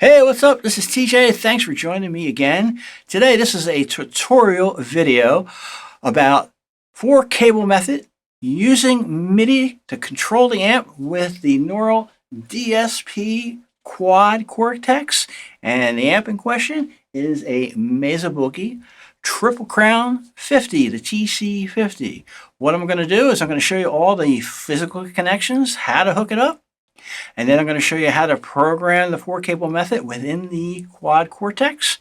Hey, what's up? This is TJ. Thanks for joining me again. Today, this is a tutorial video about 4-cable method using MIDI to control the amp with the Neural DSP Quad Cortex. And the amp in question is a Mesa Boogie Triple Crown 50, the TC50. What I'm going to do is I'm going to show you all the physical connections, how to hook it up, and then I'm going to show you how to program the 4-cable method within the Quad Cortex.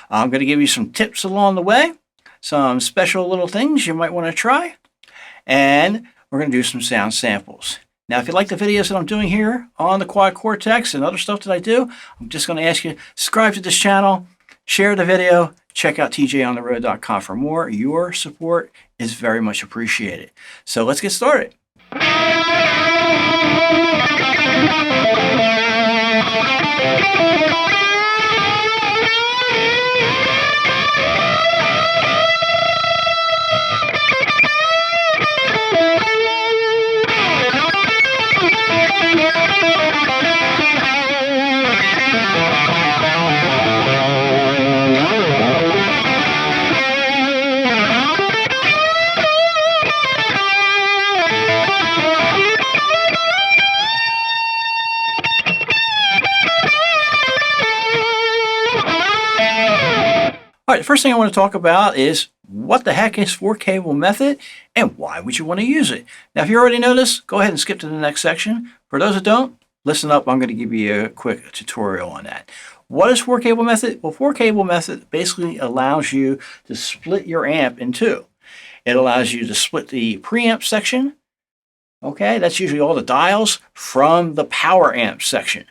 I'm going to give you some tips along the way, some special little things you might want to try, and we're going to do some sound samples. Now, if you like the videos that I'm doing here on the Quad Cortex and other stuff that I do, I'm just going to ask you to subscribe to this channel, share the video, check out tjontheroad.com for more. Your support is very much appreciated. So let's get started. All right, the first thing I want to talk about is what the heck is 4-cable method and why would you want to use it? Now, if you already know this, go ahead and skip to the next section. For those that don't, listen up. I'm going to give you a quick tutorial on that. What is 4-cable method? Well, 4-cable method basically allows you to split your amp in two. It allows you to split the preamp section. Okay, that's usually all the dials from the power amp section.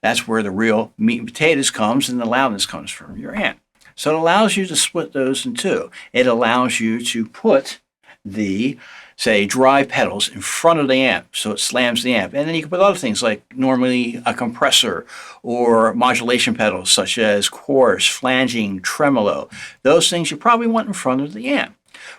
That's where the real meat and potatoes comes and the loudness comes from your amp. So it allows you to split those in two. It allows you to put the, say, drive pedals in front of the amp so it slams the amp. And then you can put other things like normally a compressor or modulation pedals such as chorus, flanging, tremolo. Those things you probably want in front of the amp.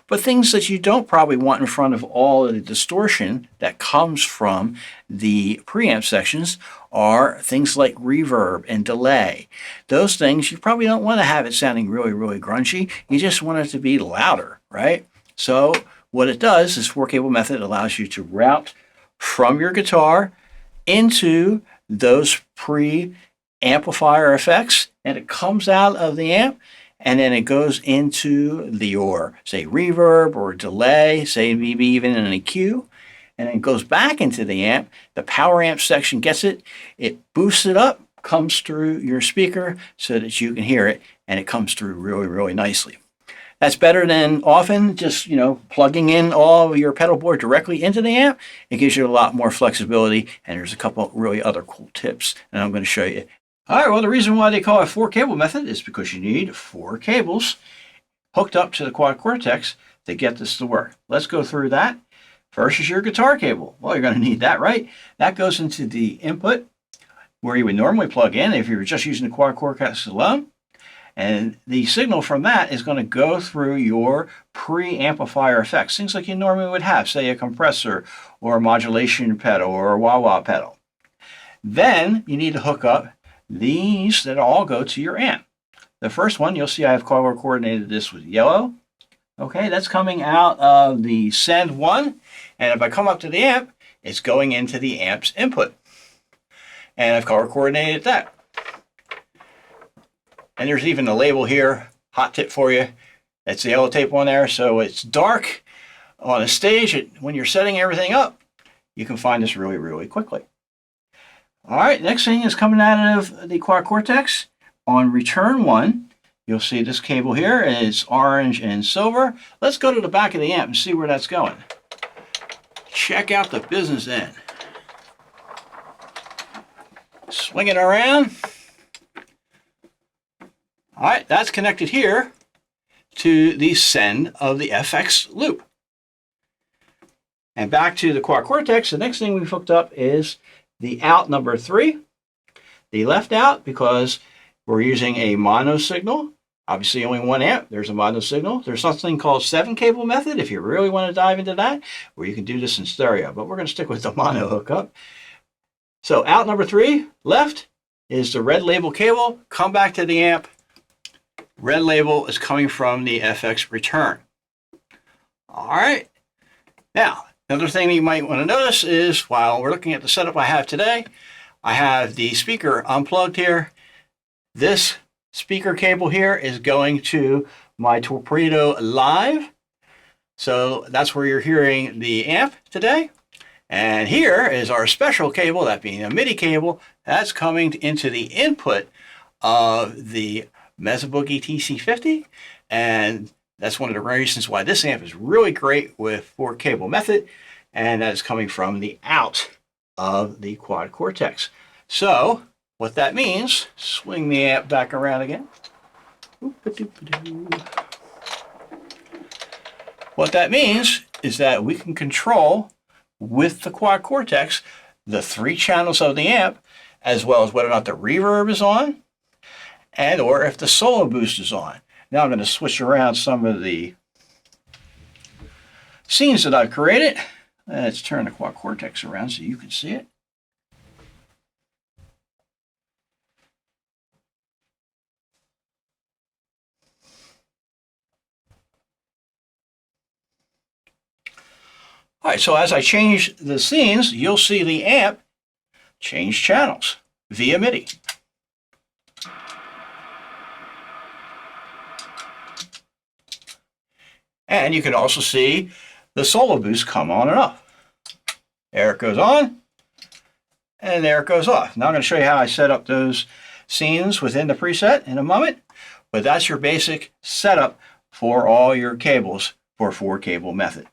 But things that you don't probably want in front of all of the distortion that comes from the preamp sections are things like reverb and delay. Those things you probably don't want to have it sounding really, really grungy. You just want it to be louder, right? So what it does is 4-cable method allows you to route from your guitar into those pre-amplifier effects, and it comes out of the amp, and then it goes into your, say, reverb or delay, say maybe even in an EQ, and then it goes back into the amp. The power amp section gets it, it boosts it up, comes through your speaker so that you can hear it, and it comes through really, really nicely. That's better than often just, plugging in all of your pedal board directly into the amp. It gives you a lot more flexibility, and there's a couple really other cool tips, and I'm going to show you. All right, well, the reason why they call it 4-cable method is because you need 4 cables hooked up to the Quad Cortex to get this to work. Let's go through that. First is your guitar cable. Well, you're going to need that, right? That goes into the input where you would normally plug in if you were just using the Quad Cortex alone. And the signal from that is going to go through your pre-amplifier effects, things like you normally would have, say a compressor or a modulation pedal or a wah-wah pedal. Then you need to hook up these that all go to your amp. The first one, you'll see I have color coordinated this with yellow. Okay, that's coming out of the send one. And if I come up to the amp, it's going into the amp's input. And I've color coordinated that. And there's even a label here, hot tip for you. That's the yellow tape on there. So it's dark on a stage. When you're setting everything up, you can find this really, really quickly. All right, next thing is coming out of the Quad Cortex. On return 1, you'll see this cable here is orange and silver. Let's go to the back of the amp and see where that's going. Check out the business end. Swing it around. All right, that's connected here to the send of the FX loop. And back to the Quad Cortex, the next thing we've hooked up is the out number 3, the left out, because we're using a mono signal. Obviously only 1 amp, there's a mono signal. There's something called 7-cable method if you really want to dive into that, where you can do this in stereo, but we're going to stick with the mono hookup. So out number 3, left, is the red label cable. Come back to the amp. Red label is coming from the FX return. All right. Now, another thing you might want to notice is while we're looking at the setup I have today, I have the speaker unplugged here. This speaker cable here is going to my Torpedo Live. So that's where you're hearing the amp today. And here is our special cable, that being a MIDI cable, that's coming into the input of the Mesa Boogie TC50. And that's one of the reasons why this amp is really great with 4 cable method. And that is coming from the out of the Quad Cortex. So what that means, swing the amp back around again. What that means is that we can control with the Quad Cortex the 3 channels of the amp, as well as whether or not the reverb is on and or if the solo boost is on. Now I'm going to switch around some of the scenes that I've created. Let's turn the Quad Cortex around so you can see it. All right, so as I change the scenes, you'll see the amp change channels via MIDI. And you can also see the solo boost come on and off. There it goes on, and there it goes off. Now I'm going to show you how I set up those scenes within the preset in a moment, but that's your basic setup for all your cables for 4 cable method.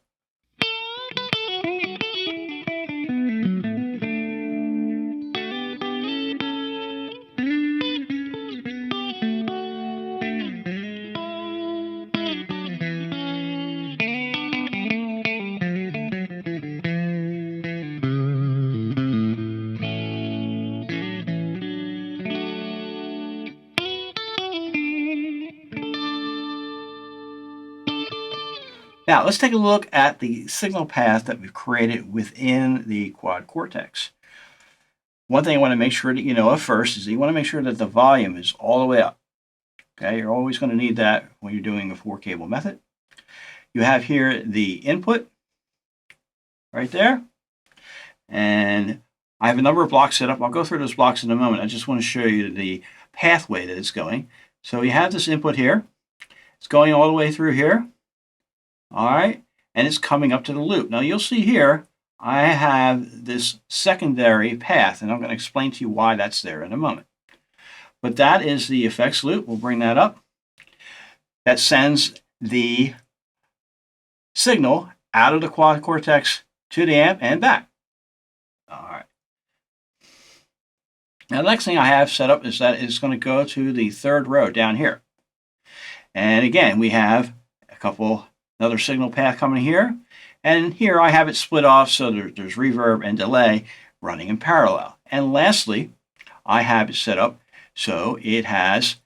Now, let's take a look at the signal path that we've created within the Quad Cortex. One thing I want to make sure that you know of first is that you want to make sure that the volume is all the way up. Okay, you're always going to need that when you're doing a 4 cable method. You have here the input right there. And I have a number of blocks set up. I'll go through those blocks in a moment. I just want to show you the pathway that it's going. So you have this input here. It's going all the way through here. All right, and it's coming up to the loop. Now you'll see here, I have this secondary path, and I'm going to explain to you why that's there in a moment. But that is the effects loop. We'll bring that up. That sends the signal out of the Quad Cortex to the amp and back. All right. Now the next thing I have set up is that it's going to go to the 3rd row down here. And again, we have another signal path coming here, and here I have it split off so there's reverb and delay running in parallel. And lastly, I have it set up so it has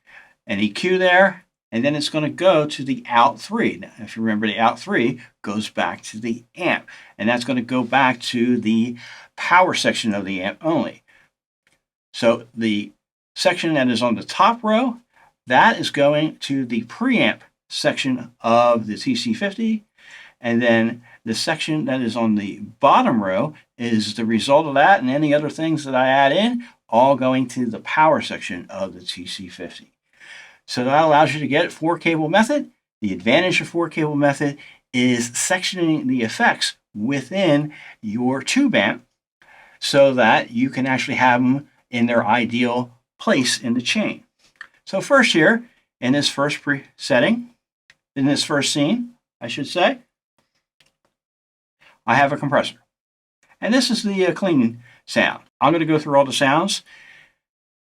an EQ there, and then it's going to go to the out 3. Now, if you remember, the out 3 goes back to the amp, and that's going to go back to the power section of the amp only. So the section that is on the top row, that is going to the preamp section of the TC50, and then the section that is on the bottom row is the result of that, and any other things that I add in, all going to the power section of the TC50. So that allows you to get 4 cable method. The advantage of 4 cable method is sectioning the effects within your tube amp so that you can actually have them in their ideal place in the chain. So first here, in this first setting, in this first scene, I should say, I have a compressor. And this is the cleaning sound. I'm going to go through all the sounds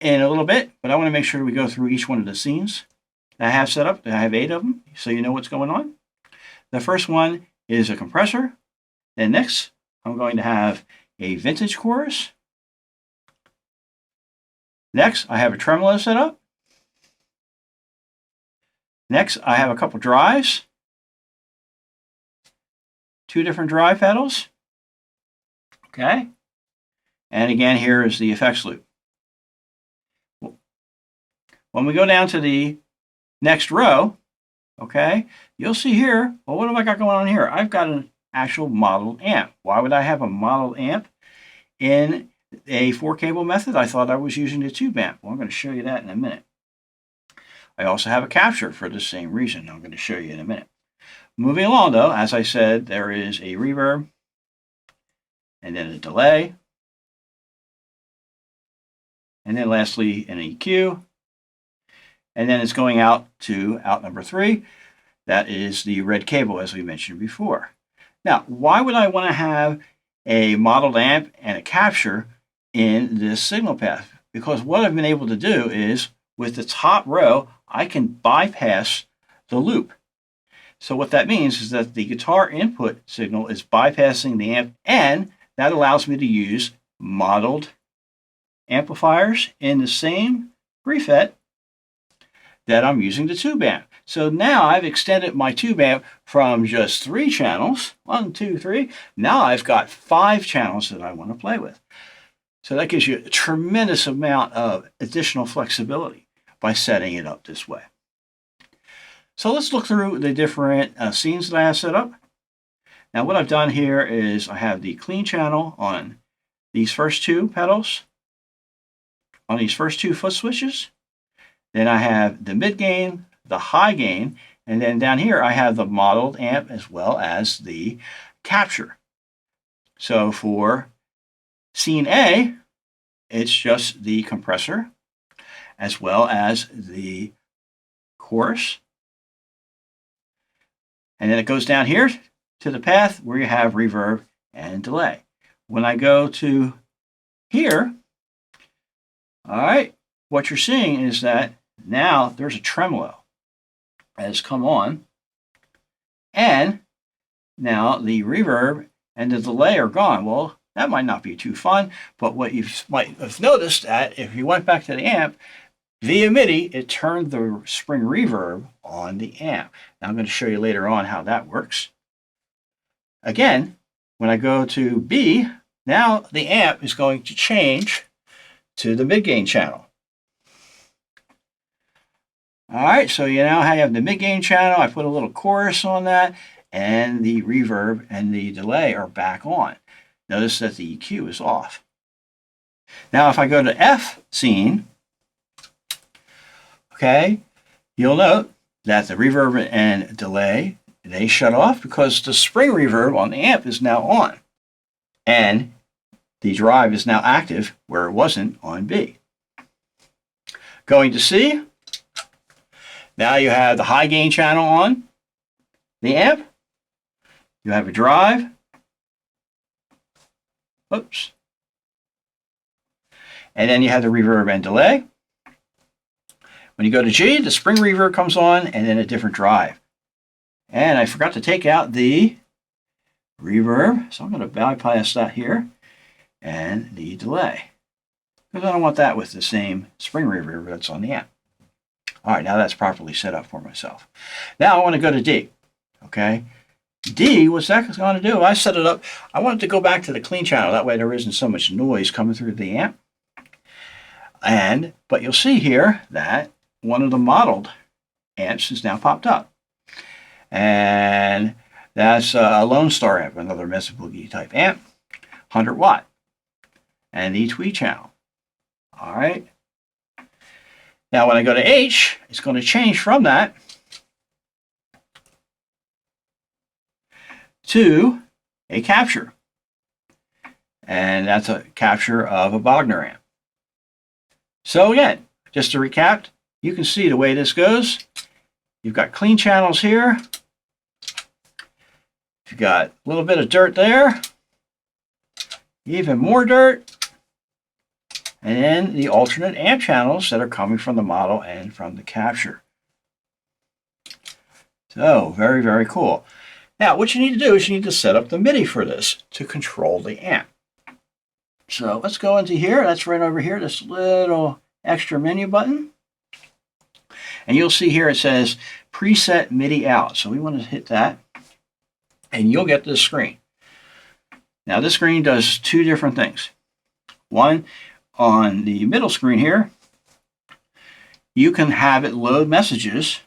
in a little bit, but I want to make sure we go through each one of the scenes that I have set up. I have 8 of them, so you know what's going on. The first one is a compressor. Then next, I'm going to have a vintage chorus. Next, I have a tremolo set up. Next, I have a couple drives, 2 different drive pedals. Okay. And again, here is the effects loop. when we go down to the next row, okay, you'll see here, well, what have I got going on here? I've got an actual modeled amp. Why would I have a modeled amp in a 4-cable method? I thought I was using the tube amp. Well, I'm going to show you that in a minute. I also have a capture for the same reason. I'm going to show you in a minute. Moving along, though, as I said, there is a reverb, and then a delay, and then lastly an EQ, and then it's going out to out number 3. That is the red cable, as we mentioned before. Now, why would I want to have a modeled amp and a capture in this signal path? Because what I've been able to do is, with the top row, I can bypass the loop. So what that means is that the guitar input signal is bypassing the amp, and that allows me to use modeled amplifiers in the same preset that I'm using the tube amp. So now I've extended my tube amp from just 3 channels, 1, 2, 3. Now I've got 5 channels that I want to play with. So that gives you a tremendous amount of additional flexibility by setting it up this way. So let's look through the different scenes that I have set up. Now what I've done here is I have the clean channel on these first 2 pedals, on these first 2 foot switches. Then I have the mid gain, the high gain, and then down here I have the modeled amp as well as the capture. So for scene A, it's just the compressor as well as the chorus. And then it goes down here to the path where you have reverb and delay. When I go to here, all right, what you're seeing is that now there's a tremolo that has come on, and now the reverb and the delay are gone. Well, that might not be too fun, but what you might have noticed that if you went back to the amp, via MIDI, it turned the spring reverb on the amp. Now I'm going to show you later on how that works. Again, when I go to B, now the amp is going to change to the mid-gain channel. All right, so you now have the mid-gain channel. I put a little chorus on that, and the reverb and the delay are back on. Notice that the EQ is off. Now if I go to F scene, okay, you'll note that the reverb and delay, they shut off because the spring reverb on the amp is now on. And the drive is now active where it wasn't on B. Going to C, now you have the high gain channel on the amp. You have a drive. Oops. And then you have the reverb and delay. When you go to G, the spring reverb comes on and then a different drive. And I forgot to take out the reverb, so I'm going to bypass that here, and the delay, because I don't want that with the same spring reverb that's on the amp. All right, now that's properly set up for myself. Now I want to go to D. Okay, D, what's that going to do? I set it up. I want it to go back to the clean channel. That way there isn't so much noise coming through the amp. But you'll see here that one of the modeled amps is now popped up. And that's a Lone Star amp, another Mesa Boogie type amp, 100 watt, and the tweed channel. All right. Now when I go to H, it's going to change from that to a capture. And that's a capture of a Bogner amp. So again, just to recap, you can see the way this goes. You've got clean channels here. You've got a little bit of dirt there. Even more dirt. And then the alternate amp channels that are coming from the model and from the capture. So, very, very cool. Now, what you need to do is you need to set up the MIDI for this to control the amp. So, let's go into here. That's right over here, this little extra menu button. And you'll see here it says preset MIDI out. So we want to hit that, and you'll get this screen. Now, this screen does 2 different things. One, on the middle screen here, you can have it load messages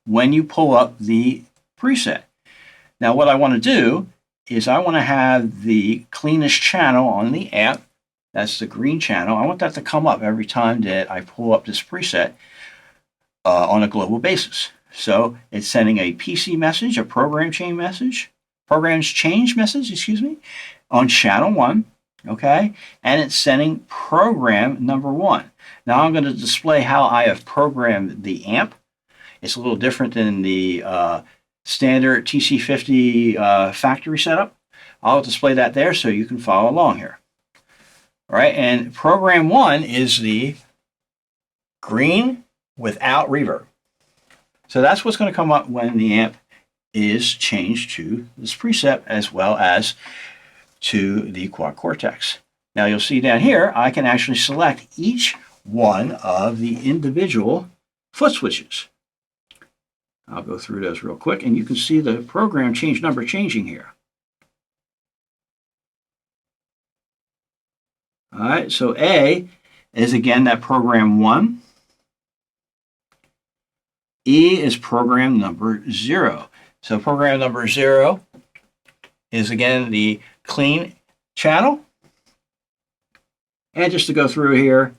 when you pull up the preset. Now what I want to do is I want to have the cleanest channel on the amp. That's the green channel. I want that to come up every time that I pull up this preset on a global basis. So it's sending a PC message, a programs change message, excuse me, on channel 1, okay? And it's sending program number 1. Now I'm going to display how I have programmed the amp. It's a little different than the standard TC50 factory setup. I'll display that there so you can follow along here. All right, and program 1 is the green without reverb. So that's what's going to come up when the amp is changed to this preset as well as to the Quad Cortex. Now you'll see down here, I can actually select each one of the individual foot switches. I'll go through those real quick, and you can see the program change number changing here. All right, so A is again that program 1. E is program number 0. So program number 0 is again the clean channel. And just to go through here,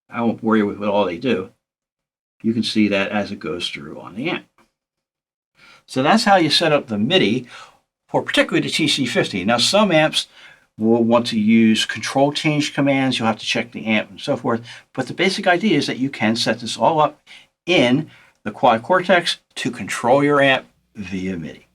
I won't bore you with what all they do. You can see that as it goes through on the amp. So that's how you set up the MIDI for particularly the TC50. Now some amps will want to use control change commands. You'll have to check the amp and so forth. But the basic idea is that you can set this all up in the Quad Cortex to control your amp via MIDI.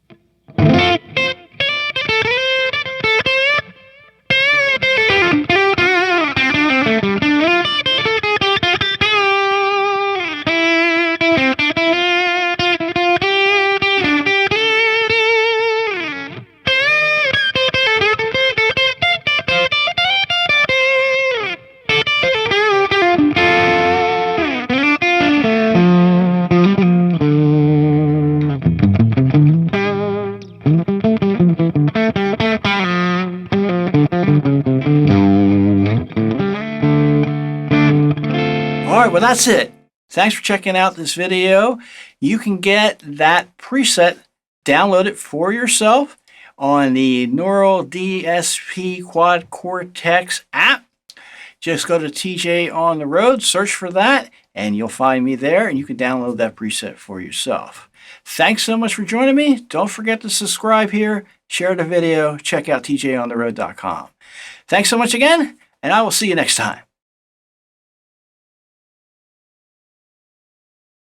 Alright, well that's it. Thanks for checking out this video. You can get that preset downloaded for yourself on the Neural DSP Quad Cortex app. Just go to TJ on the Road, search for that, and you'll find me there, and you can download that preset for yourself. Thanks so much for joining me. Don't forget to subscribe here, share the video, check out tjontheroad.com. Thanks so much again, and I will see you next time.